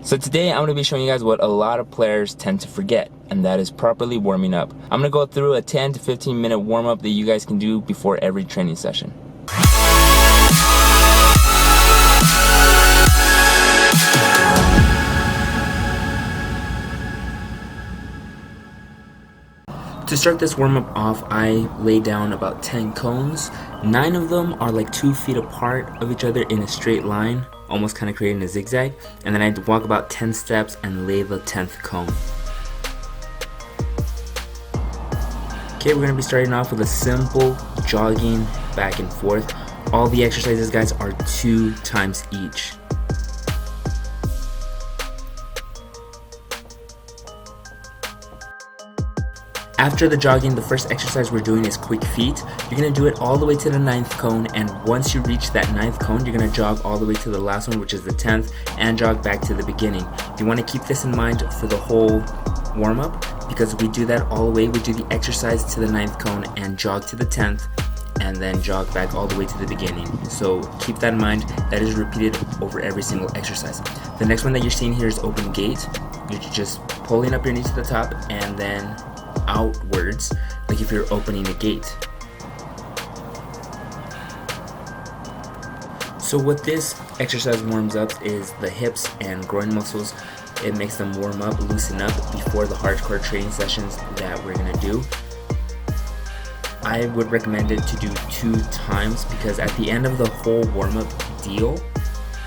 So today I'm going to be showing you guys what a lot of players tend to forget, and that is properly warming up. I'm going to go through a 10 to 15 minute warm up that you guys can do before every training session. To start this warm up off, I lay down about 10 cones. 9 of them are like 2 feet apart of each other in a straight line, almost kind of creating a zigzag, and then I walk about 10 steps and lay the 10th cone. Okay, we're going to be starting off with a simple jogging back and forth. All the exercises, guys, are 2 times each. After the jogging, the first exercise we're doing is quick feet. You're going to do it all the way to the 9th cone, and once you reach that 9th cone, you're going to jog all the way to the last one, which is the 10th, and jog back to the beginning. You want to keep this in mind for the whole warm-up, because we do that all the way. We do the exercise to the 9th cone and jog to the 10th, and then jog back all the way to the beginning. So keep that in mind. That is repeated over every single exercise. The next one that you're seeing here is open gate. You're just pulling up your knee to the top and then outwards, like if you're opening a gate. So what this exercise warms up is the hips and groin muscles. It makes them warm up, loosen up before the hardcore training sessions that we're gonna do. I would recommend it to do 2 times, because at the end of the whole warm-up deal,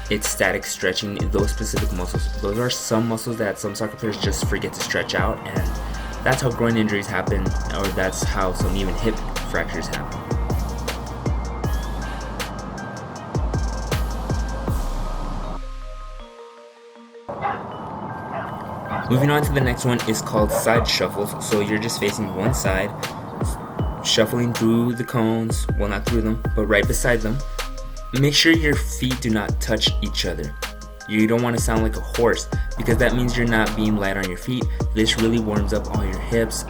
it's static stretching those specific muscles. Those are some muscles that some soccer players just forget to stretch out, and that's how groin injuries happen, or that's how some even hip fractures happen. Moving on to the next one is called side shuffles. So you're just facing one side, shuffling through the cones, well, not through them, but right beside them. Make sure your feet do not touch each other. You don't want to sound like a horse, because that means you're not being light on your feet. This really warms up all your hips,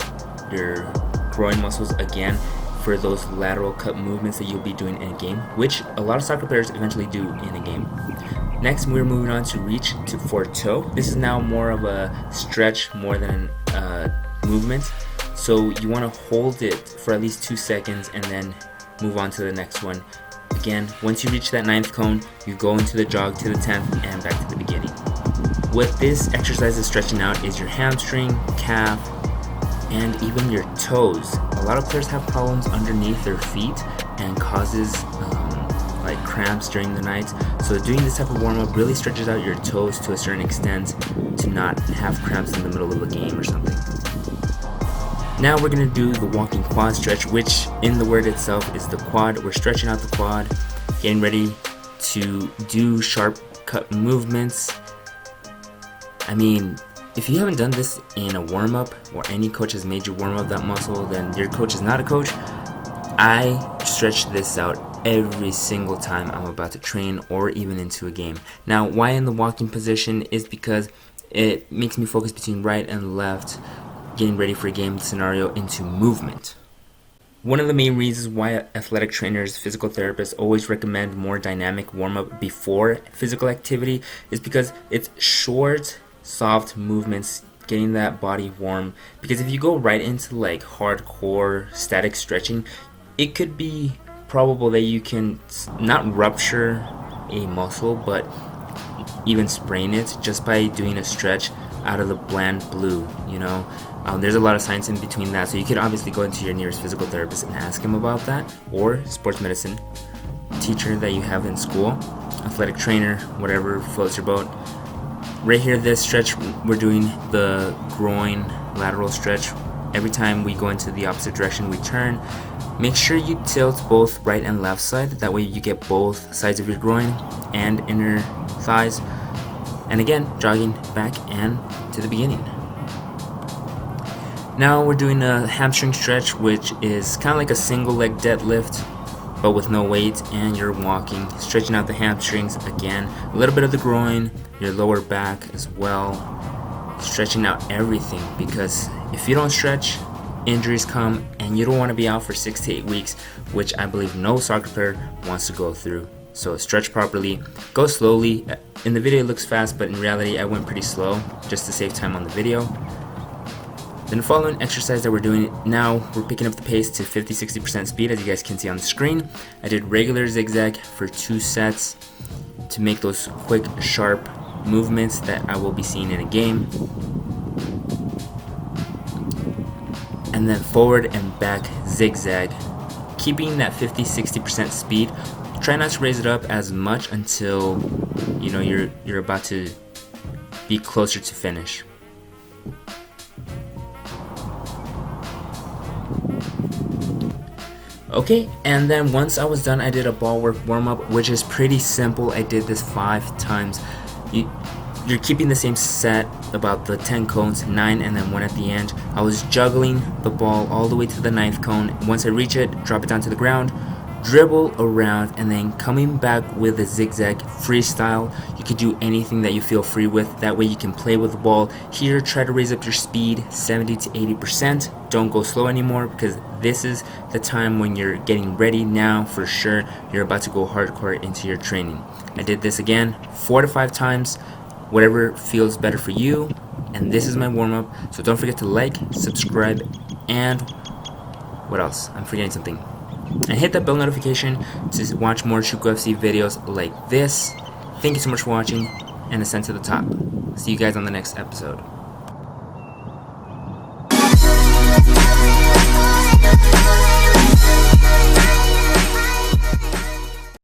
your groin muscles again, for those lateral cut movements that you'll be doing in a game, which a lot of soccer players eventually do in a game. Next, we're moving on to reach to forward toe. This is now more of a stretch more than a movement. So you want to hold it for at least 2 seconds and then move on to the next one. Again, once you reach that 9th cone, you go into the jog to the 10th and back to the beginning. What this exercise is stretching out is your hamstring, calf, and even your toes. A lot of players have problems underneath their feet and causes like cramps during the night. So doing this type of warm-up really stretches out your toes to a certain extent to not have cramps in the middle of a game or something. Now we're going to do the walking quad stretch, which in the word itself is the quad. We're stretching out the quad, getting ready to do sharp cut movements. I mean, if you haven't done this in a warm-up, or any coach has made you warm up that muscle, then your coach is not a coach. I stretch this out every single time I'm about to train or even into a game. Now, why in the walking position is because it makes me focus between right and left, getting ready for a game scenario into movement. One of the main reasons why athletic trainers, physical therapists always recommend more dynamic warm-up before physical activity is because it's short, soft movements, getting that body warm. Because if you go right into like hardcore static stretching, it could be probable that you can not rupture a muscle, but even sprain it just by doing a stretch out of the bland blue, you know. There's a lot of science in between that, so you could obviously go into your nearest physical therapist and ask him about that, or sports medicine teacher that you have in school, athletic trainer, whatever floats your boat. Right here, this stretch, we're doing the groin lateral stretch. Every time we go into the opposite direction, we turn. Make sure you tilt both right and left side, that way you get both sides of your groin and inner thighs. And again, jogging back and to the beginning. Now we're doing a hamstring stretch, which is kind of like a single leg deadlift, but with no weight, and you're walking, stretching out the hamstrings again, a little bit of the groin, your lower back as well, stretching out everything, because if you don't stretch, injuries come, and you don't want to be out for 6 to 8 weeks, which I believe no soccer player wants to go through. So stretch properly, go slowly. In the video it looks fast, but in reality I went pretty slow just to save time on the video. Then the following exercise that we're doing now, we're picking up the pace to 50-60% speed, as you guys can see on the screen. I did regular zigzag for 2 sets to make those quick, sharp movements that I will be seeing in a game. And then forward and back zigzag, keeping that 50-60% speed. Try not to raise it up as much until you know you're about to be closer to finish. Okay, and then once I was done, I did a ball work warm-up, which is pretty simple. I did this 5 times. You're keeping the same set, about the 10 cones, 9 and then 1 at the end. I was juggling the ball all the way to the 9th cone. Once I reach it, drop it down to the ground, dribble around, and then coming back with a zigzag freestyle. You could do anything that you feel free with. That way you can play with the ball. Here, try to raise up your speed 70-80%. Don't go slow anymore, because this is the time when you're getting ready. Now for sure you're about to go hardcore into your training. I did this again 4 to 5 times, whatever feels better for you. And this is my warm-up, so don't forget to like, subscribe, and what else? I'm forgetting something. And hit that bell notification to watch more Shuko FC videos like this. Thank you so much for watching, and ascend to the top. See you guys on the next episode.